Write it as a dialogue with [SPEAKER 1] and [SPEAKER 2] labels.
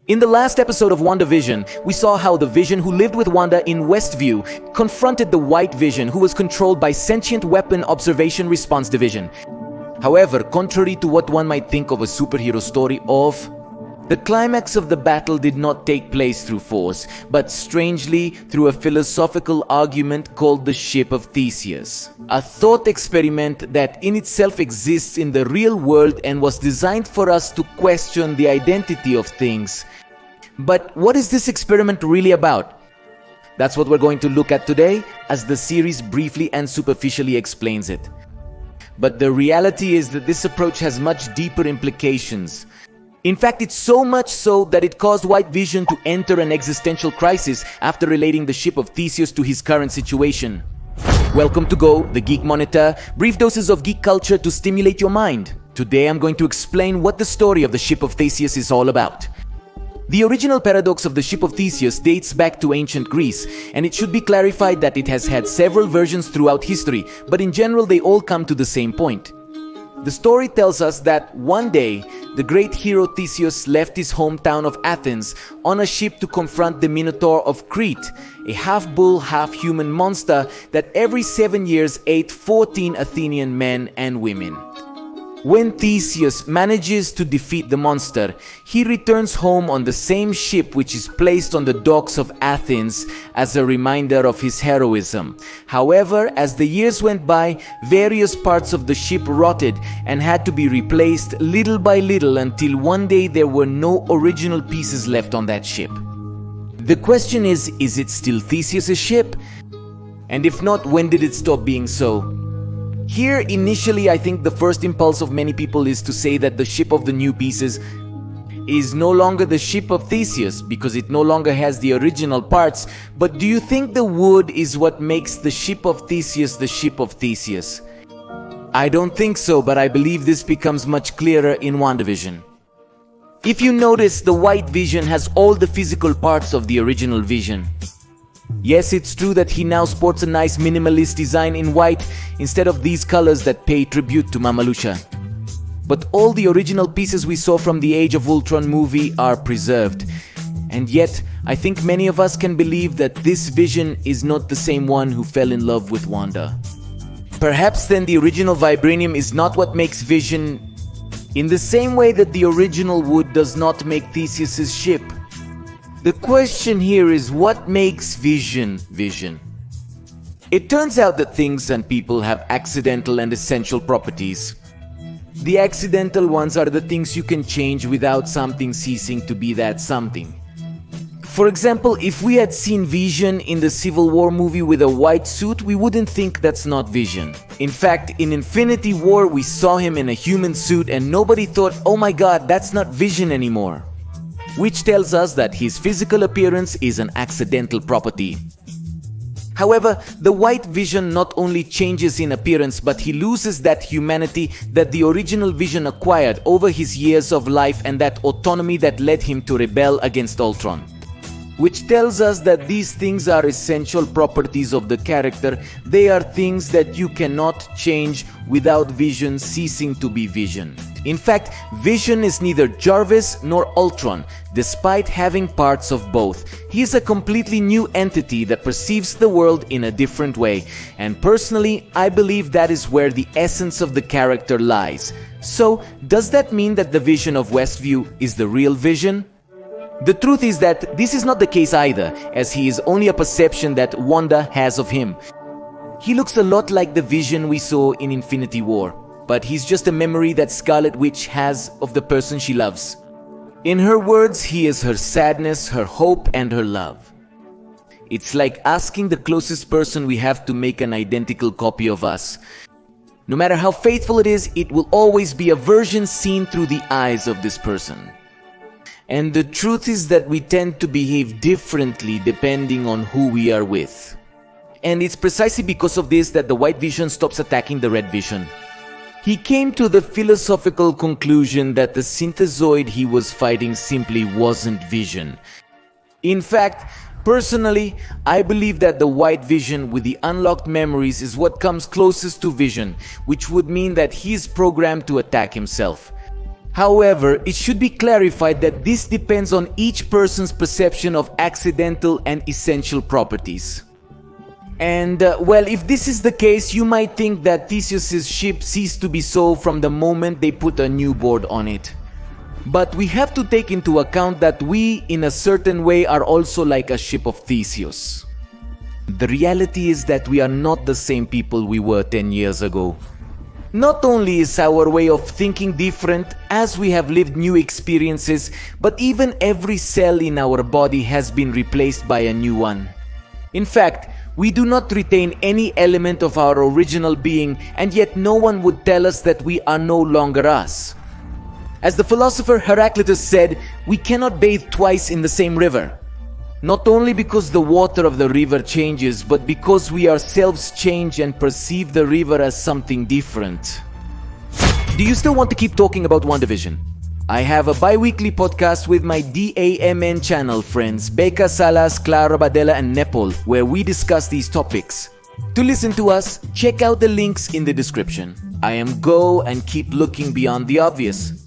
[SPEAKER 1] In the last episode of WandaVision, we saw how the Vision who lived with Wanda in Westview confronted the White Vision who was controlled by Sentient Weapon Observation Response Division. However, contrary to what one might think of a superhero story the climax of the battle did not take place through force, but strangely through a philosophical argument called the Ship of Theseus. A thought experiment that in itself exists in the real world and was designed for us to question the identity of things. But what is this experiment really about? That's what we're going to look at today, as the series briefly and superficially explains it. But the reality is that this approach has much deeper implications. In fact, it's so much so that it caused White Vision to enter an existential crisis after relating the Ship of Theseus to his current situation. Welcome to Go, the Geek Monitor, brief doses of geek culture to stimulate your mind. Today I'm going to explain what the story of the Ship of Theseus is all about. The original paradox of the Ship of Theseus dates back to ancient Greece, and it should be clarified that it has had several versions throughout history, but in general they all come to the same point. The story tells us that one day, the great hero Theseus left his hometown of Athens on a ship to confront the Minotaur of Crete, a half-bull, half-human monster that every 7 years ate 14 Athenian men and women. When Theseus manages to defeat the monster, he returns home on the same ship which is placed on the docks of Athens as a reminder of his heroism. However, as the years went by, various parts of the ship rotted and had to be replaced little by little until one day there were no original pieces left on that ship. The question is it still Theseus' ship? And if not, when did it stop being so? Here, initially, I think the first impulse of many people is to say that the ship of the new pieces is no longer the ship of Theseus because it no longer has the original parts. But do you think the wood is what makes the ship of Theseus the ship of Theseus? I don't think so, but I believe this becomes much clearer in WandaVision. If you notice, the White Vision has all the physical parts of the original Vision. Yes, it's true that he now sports a nice minimalist design in white instead of these colors that pay tribute to Mama Lucia. But all the original pieces we saw from the Age of Ultron movie are preserved. And yet, I think many of us can believe that this Vision is not the same one who fell in love with Wanda. Perhaps then the original vibranium is not what makes Vision, in the same way that the original wood does not make Theseus' ship. The question here is, what makes Vision Vision? It turns out that things and people have accidental and essential properties. The accidental ones are the things you can change without something ceasing to be that something. For example, if we had seen Vision in the Civil War movie with a white suit, we wouldn't think that's not Vision. In fact, in Infinity War, we saw him in a human suit and nobody thought, oh my god, that's not Vision anymore. Which tells us that his physical appearance is an accidental property. However, the White Vision not only changes in appearance, but he loses that humanity that the original Vision acquired over his years of life and that autonomy that led him to rebel against Ultron. Which tells us that these things are essential properties of the character. They are things that you cannot change without Vision ceasing to be Vision. In fact, Vision is neither Jarvis nor Ultron, despite having parts of both. He is a completely new entity that perceives the world in a different way. And personally, I believe that is where the essence of the character lies. So, does that mean that the Vision of Westview is the real Vision? The truth is that this is not the case either, as he is only a perception that Wanda has of him. He looks a lot like the Vision we saw in Infinity War, but he's just a memory that Scarlet Witch has of the person she loves. In her words, he is her sadness, her hope, and her love. It's like asking the closest person we have to make an identical copy of us. No matter how faithful it is, it will always be a version seen through the eyes of this person. And the truth is that we tend to behave differently depending on who we are with. And it's precisely because of this that the White Vision stops attacking the Red Vision. He came to the philosophical conclusion that the synthezoid he was fighting simply wasn't Vision. In fact, personally, I believe that the White Vision with the unlocked memories is what comes closest to Vision, which would mean that he's programmed to attack himself. However, it should be clarified that this depends on each person's perception of accidental and essential properties. And well, if this is the case, you might think that Theseus's ship ceased to be so from the moment they put a new board on it. But we have to take into account that we, in a certain way, are also like a ship of Theseus. The reality is that we are not the same people we were 10 years ago. Not only is our way of thinking different as we have lived new experiences, but even every cell in our body has been replaced by a new one. In fact, we do not retain any element of our original being, and yet no one would tell us that we are no longer us. As the philosopher Heraclitus said, we cannot bathe twice in the same river. Not only because the water of the river changes, but because we ourselves change and perceive the river as something different. Do you still want to keep talking about WandaVision? I have a bi-weekly podcast with my DAMN channel friends Becca Salas, Clara Badella and Nepal, where we discuss these topics. To listen to us, check out the links in the description. I am Go and keep looking beyond the obvious.